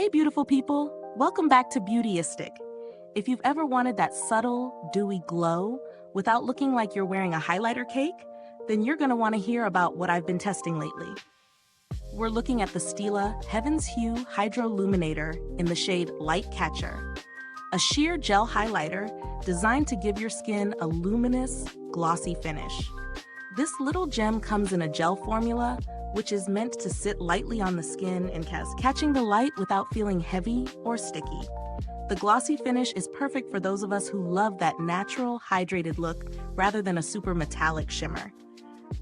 Hey beautiful people, welcome back to Beautyistic. If you've ever wanted that subtle, dewy glow without looking like you're wearing a highlighter cake, then you're gonna wanna hear about what I've been testing lately. We're looking at the Stila Heavens Hue Hydro-luminator in the shade Light Catcher, a sheer gel highlighter designed to give your skin a luminous, glossy finish. This little gem comes in a gel formula which is meant to sit lightly on the skin and catching the light without feeling heavy or sticky. The glossy finish is perfect for those of us who love that natural, hydrated look rather than a super metallic shimmer.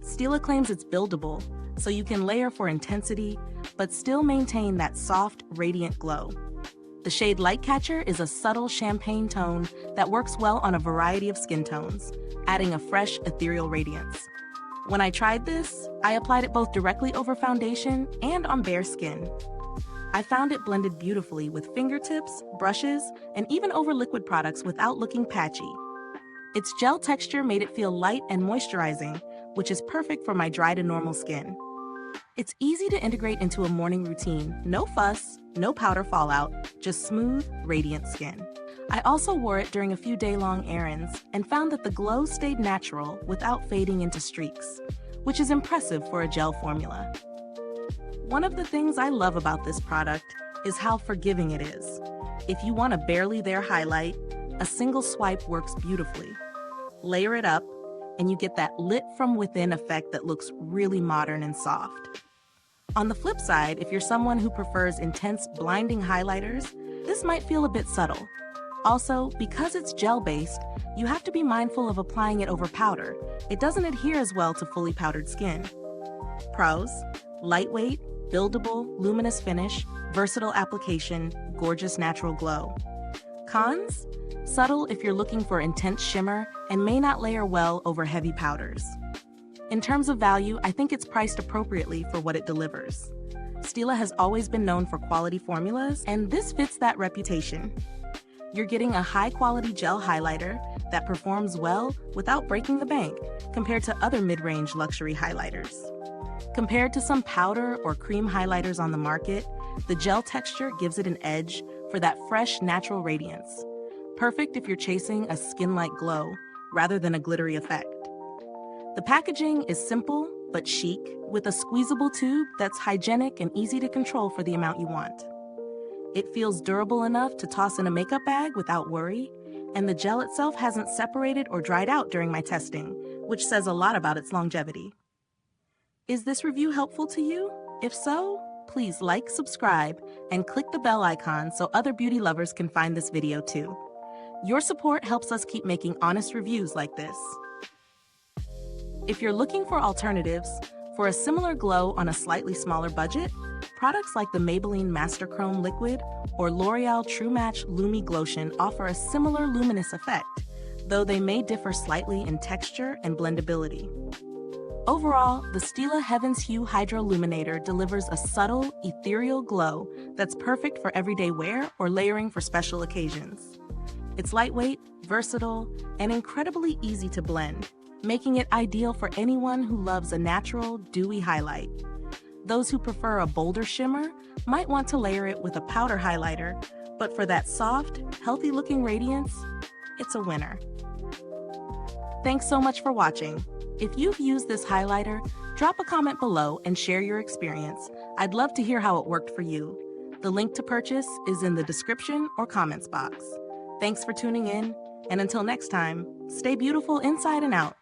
Stila claims it's buildable, so you can layer for intensity, but still maintain that soft, radiant glow. The shade Light Catcher is a subtle champagne tone that works well on a variety of skin tones, adding a fresh, ethereal radiance. When I tried this, I applied it both directly over foundation and on bare skin. I found it blended beautifully with fingertips, brushes, and even over liquid products without looking patchy. Its gel texture made it feel light and moisturizing, which is perfect for my dry to normal skin. It's easy to integrate into a morning routine, no fuss, no powder fallout, just smooth, radiant skin. I also wore it during a few day-long errands and found that the glow stayed natural without fading into streaks, which is impressive for a gel formula. One of the things I love about this product is how forgiving it is. If you want a barely there highlight, a single swipe works beautifully. Layer it up, and you get that lit from within effect that looks really modern and soft. On the flip side, if you're someone who prefers intense, blinding highlighters, this might feel a bit subtle. Also, because it's gel-based, you have to be mindful of applying it over powder. It doesn't adhere as well to fully powdered skin. Pros: lightweight, buildable, luminous finish, versatile application, gorgeous natural glow. Cons: subtle if you're looking for intense shimmer and may not layer well over heavy powders. In terms of value, I think it's priced appropriately for what it delivers. Stila has always been known for quality formulas, and this fits that reputation. You're getting a high-quality gel highlighter that performs well without breaking the bank compared to other mid-range luxury highlighters. Compared to some powder or cream highlighters on the market, the gel texture gives it an edge for that fresh, natural radiance. Perfect if you're chasing a skin-like glow rather than a glittery effect. The packaging is simple but chic, with a squeezable tube that's hygienic and easy to control for the amount you want. It feels durable enough to toss in a makeup bag without worry, and the gel itself hasn't separated or dried out during my testing, which says a lot about its longevity. Is this review helpful to you? If so, please like, subscribe, and click the bell icon so other beauty lovers can find this video too. Your support helps us keep making honest reviews like this. If you're looking for alternatives for a similar glow on a slightly smaller budget, products like the Maybelline Master Chrome Liquid or L'Oreal True Match Lumi Glotion offer a similar luminous effect, though they may differ slightly in texture and blendability. Overall, the Stila Heavens Hue Hydro-luminator delivers a subtle, ethereal glow that's perfect for everyday wear or layering for special occasions. It's lightweight, versatile, and incredibly easy to blend, making it ideal for anyone who loves a natural, dewy highlight. Those who prefer a bolder shimmer might want to layer it with a powder highlighter, but for that soft, healthy-looking radiance, it's a winner. Thanks so much for watching. If you've used this highlighter, drop a comment below and share your experience. I'd love to hear how it worked for you. The link to purchase is in the description or comments box. Thanks for tuning in, and until next time, stay beautiful inside and out.